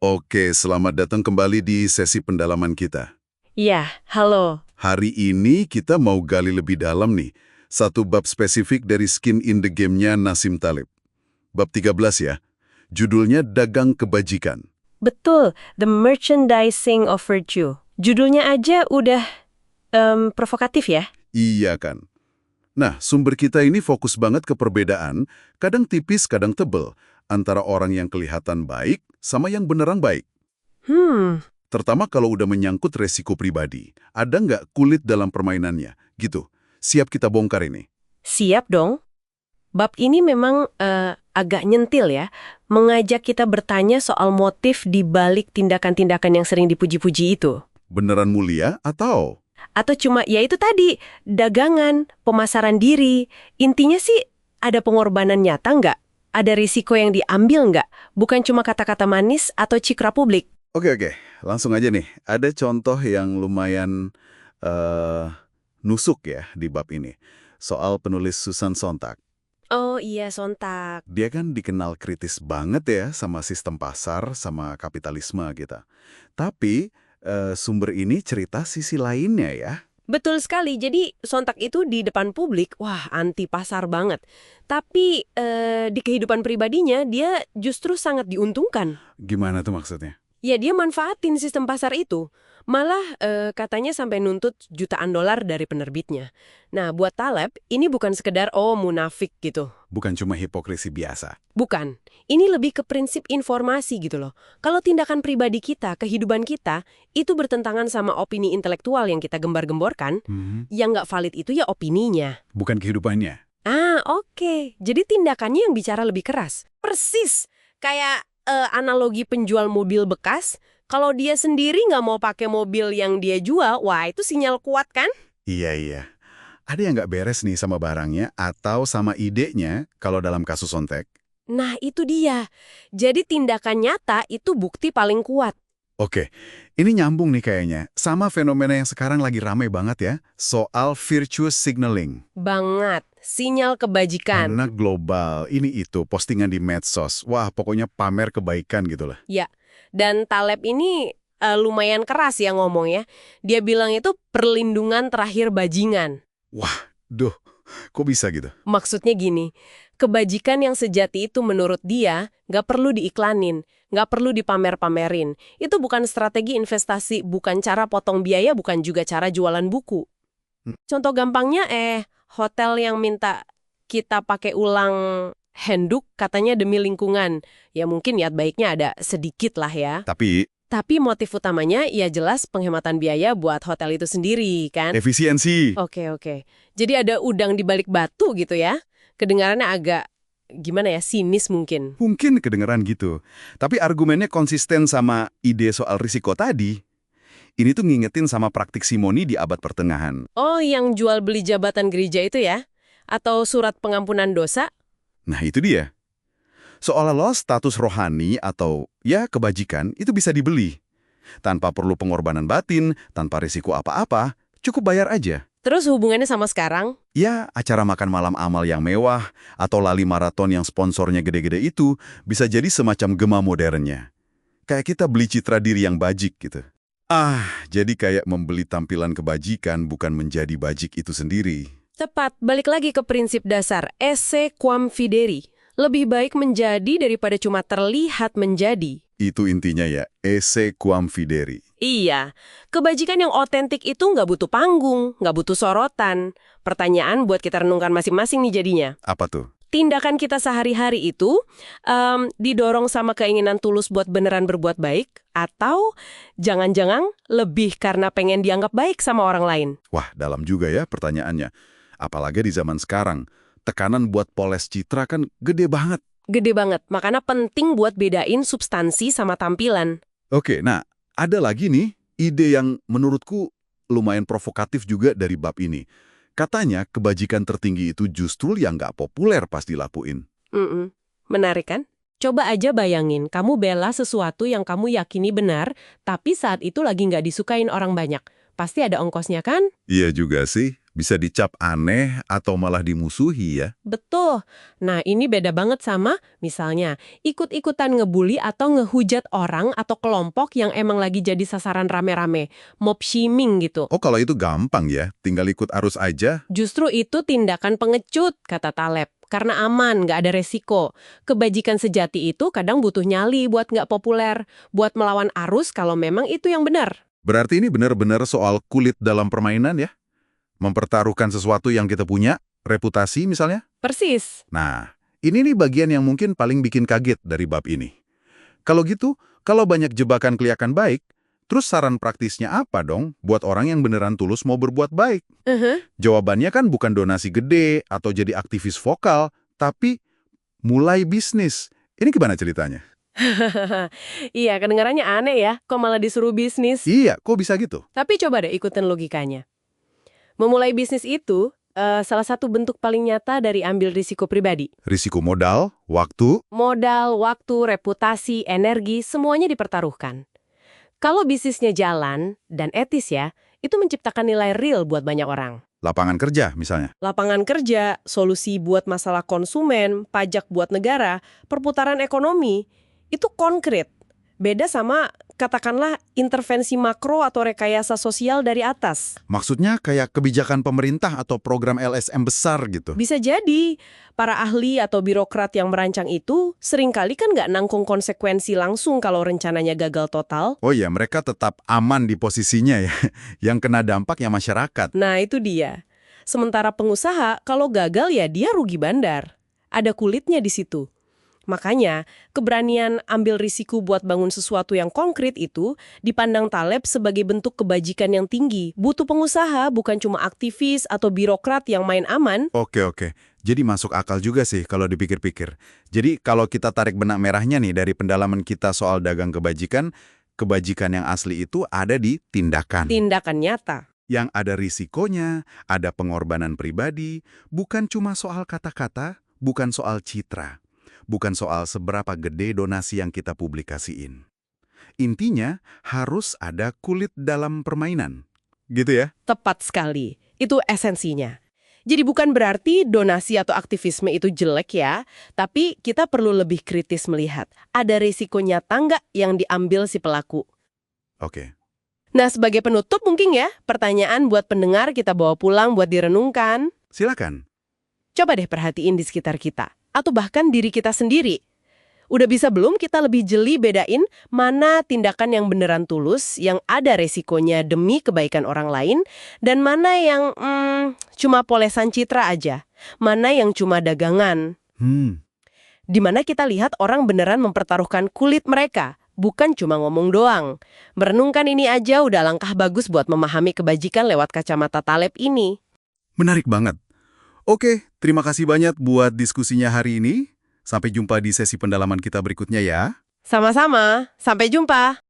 Oke, selamat datang kembali di sesi pendalaman kita. Iya, halo. Hari ini kita mau gali lebih dalam nih, satu bab spesifik dari Skin in the Game-nya Nassim Taleb. Bab 13 ya, judulnya Dagang Kebajikan. Betul, The Merchandising of Virtue. Judulnya aja udah provokatif ya? Iya kan? Nah, sumber kita ini fokus banget ke perbedaan, kadang tipis, kadang tebel, antara orang yang kelihatan baik sama yang beneran baik. Terutama kalau udah menyangkut resiko pribadi. Ada nggak kulit dalam permainannya? Gitu. Siap kita bongkar ini. Siap dong. Bab ini memang agak nyentil ya, mengajak kita bertanya soal motif di balik tindakan-tindakan yang sering dipuji-puji itu. Beneran mulia atau? Atau cuma, ya itu tadi, dagangan, pemasaran diri. Intinya sih, ada pengorbanan nyata nggak? Ada risiko yang diambil nggak? Bukan cuma kata-kata manis atau cikra publik. Oke. Langsung aja nih. Ada contoh yang lumayan nusuk ya di bab ini. Soal penulis Susan Sontag. Oh iya, Sontak. Dia kan dikenal kritis banget ya sama sistem pasar, sama kapitalisme gitu. Tapi sumber ini cerita sisi lainnya ya. Betul sekali. Jadi Sontak itu di depan publik, wah anti pasar banget. Tapi di kehidupan pribadinya dia justru sangat diuntungkan. Gimana tuh maksudnya? Ya dia manfaatin sistem pasar itu. Malah katanya sampai nuntut jutaan dolar dari penerbitnya. Nah buat Taleb, ini bukan sekedar munafik gitu. Bukan cuma hipokrisi biasa. Bukan. Ini lebih ke prinsip informasi gitu loh. Kalau tindakan pribadi kita, kehidupan kita, itu bertentangan sama opini intelektual yang kita gembar-gemborkan, yang nggak valid itu ya opininya. Bukan kehidupannya. Oke. Jadi tindakannya yang bicara lebih keras. Persis. Kayak analogi penjual mobil bekas, kalau dia sendiri nggak mau pakai mobil yang dia jual, wah itu sinyal kuat kan? Iya. Ada yang nggak beres nih sama barangnya atau sama idenya kalau dalam kasus Sontek? Nah itu dia. Jadi tindakan nyata itu bukti paling kuat. Oke, ini nyambung nih kayaknya sama fenomena yang sekarang lagi rame banget ya, soal virtue signaling. Banget. Sinyal kebajikan. Karena global, ini itu, postingan di medsos. Wah, pokoknya pamer kebaikan gitu lah. Ya, dan Taleb ini lumayan keras ya ngomong ya. Dia bilang itu perlindungan terakhir bajingan. Wah, kok bisa gitu? Maksudnya gini, kebajikan yang sejati itu menurut dia nggak perlu diiklanin, nggak perlu dipamer-pamerin. Itu bukan strategi investasi, bukan cara potong biaya, bukan juga cara jualan buku. Contoh gampangnya hotel yang minta kita pakai ulang handuk katanya demi lingkungan. Ya mungkin niat baiknya ada sedikit lah ya. Tapi motif utamanya ya jelas penghematan biaya buat hotel itu sendiri kan. Efisiensi. Oke. Jadi ada udang di balik batu gitu ya. Kedengarannya agak gimana ya, sinis mungkin. Mungkin kedengeran gitu. Tapi argumennya konsisten sama ide soal risiko tadi. Ini tuh ngingetin sama praktik simoni di abad pertengahan. Oh, yang jual beli jabatan gereja itu ya? Atau surat pengampunan dosa? Nah, itu dia. Seolah-olah status rohani atau ya kebajikan itu bisa dibeli. Tanpa perlu pengorbanan batin, tanpa risiko apa-apa, cukup bayar aja. Terus hubungannya sama sekarang? Ya, acara makan malam amal yang mewah atau lali maraton yang sponsornya gede-gede itu bisa jadi semacam gema modernnya. Kayak kita beli citra diri yang bajik gitu. Jadi kayak membeli tampilan kebajikan bukan menjadi bajik itu sendiri. Tepat, balik lagi ke prinsip dasar, esse quam fideri. Lebih baik menjadi daripada cuma terlihat menjadi. Itu intinya ya, esse quam fideri. Iya, kebajikan yang otentik itu nggak butuh panggung, nggak butuh sorotan. Pertanyaan buat kita renungkan masing-masing nih jadinya. Apa tuh? Tindakan kita sehari-hari itu didorong sama keinginan tulus buat beneran berbuat baik, atau jangan-jangan lebih karena pengen dianggap baik sama orang lain? Wah, dalam juga ya pertanyaannya. Apalagi di zaman sekarang, tekanan buat poles citra kan gede banget. Gede banget, makanya penting buat bedain substansi sama tampilan. Oke, nah ada lagi nih ide yang menurutku lumayan provokatif juga dari bab ini. Katanya kebajikan tertinggi itu justru yang nggak populer pas dilakuin. Menarik kan? Coba aja bayangin, kamu bela sesuatu yang kamu yakini benar, tapi saat itu lagi nggak disukain orang banyak. Pasti ada ongkosnya kan? Iya juga sih, Bisa dicap aneh atau malah dimusuhi ya. Betul. Nah, ini beda banget sama, misalnya, ikut-ikutan ngebully atau ngehujat orang atau kelompok yang emang lagi jadi sasaran rame-rame. Mob shaming gitu. Oh, kalau itu gampang ya, tinggal ikut arus aja. Justru itu tindakan pengecut, kata Taleb. Karena aman, nggak ada resiko. Kebajikan sejati itu kadang butuh nyali buat nggak populer. Buat melawan arus kalau memang itu yang benar. Berarti ini benar-benar soal kulit dalam permainan ya? Mempertaruhkan sesuatu yang kita punya, reputasi misalnya? Persis. Nah, ini nih bagian yang mungkin paling bikin kaget dari bab ini. Kalau gitu, kalau banyak jebakan kelihatan baik, terus saran praktisnya apa dong buat orang yang beneran tulus mau berbuat baik? Jawabannya kan bukan donasi gede atau jadi aktivis vokal, tapi mulai bisnis. Ini gimana ceritanya? Iya, kedengarannya aneh ya, kok malah disuruh bisnis. Iya, kok bisa gitu? Tapi coba deh ikutin logikanya. Memulai bisnis itu salah satu bentuk paling nyata dari ambil risiko pribadi. Risiko modal, waktu, Modal, waktu, reputasi, energi, semuanya dipertaruhkan. Kalau bisnisnya jalan dan etis ya, itu menciptakan nilai real buat banyak orang. lapangan kerja misalnya. Lapangan kerja, solusi buat masalah konsumen, pajak buat negara, perputaran ekonomi, itu konkret. Beda sama, katakanlah, intervensi makro atau rekayasa sosial dari atas. Maksudnya kayak kebijakan pemerintah atau program LSM besar gitu. Bisa jadi, para ahli atau birokrat yang merancang itu seringkali kan nggak nanggung konsekuensi langsung kalau rencananya gagal total. Oh iya, mereka tetap aman di posisinya ya. Yang kena dampak ya masyarakat. Nah, itu dia. Sementara pengusaha, kalau gagal ya dia rugi bandar. Ada kulitnya di situ. Makanya, keberanian ambil risiko buat bangun sesuatu yang konkret itu dipandang Taleb sebagai bentuk kebajikan yang tinggi. Butuh pengusaha, bukan cuma aktivis atau birokrat yang main aman. Oke. Jadi masuk akal juga sih kalau dipikir-pikir. Jadi kalau kita tarik benang merahnya nih dari pendalaman kita soal dagang kebajikan yang asli itu ada di tindakan. Tindakan nyata. Yang ada risikonya, ada pengorbanan pribadi, bukan cuma soal kata-kata, bukan soal citra. Bukan soal seberapa gede donasi yang kita publikasiin. Intinya, harus ada kulit dalam permainan. Gitu ya? Tepat sekali. Itu esensinya. Jadi bukan berarti donasi atau aktivisme itu jelek ya, tapi kita perlu lebih kritis melihat. Ada risiko nyata nggak yang diambil si pelaku? Oke. Nah, sebagai penutup mungkin ya, pertanyaan buat pendengar kita bawa pulang buat direnungkan. Silakan. Coba deh perhatiin di sekitar kita. Atau bahkan diri kita sendiri. Udah bisa belum kita lebih jeli bedain mana tindakan yang beneran tulus, yang ada resikonya demi kebaikan orang lain, dan mana yang cuma polesan citra aja, mana yang cuma dagangan. Dimana kita lihat orang beneran mempertaruhkan kulit mereka, bukan cuma ngomong doang. Merenungkan ini aja udah langkah bagus buat memahami kebajikan lewat kacamata Taleb ini. Menarik banget. Oke, terima kasih banyak buat diskusinya hari ini. Sampai jumpa di sesi pendalaman kita berikutnya ya. Sama-sama, sampai jumpa.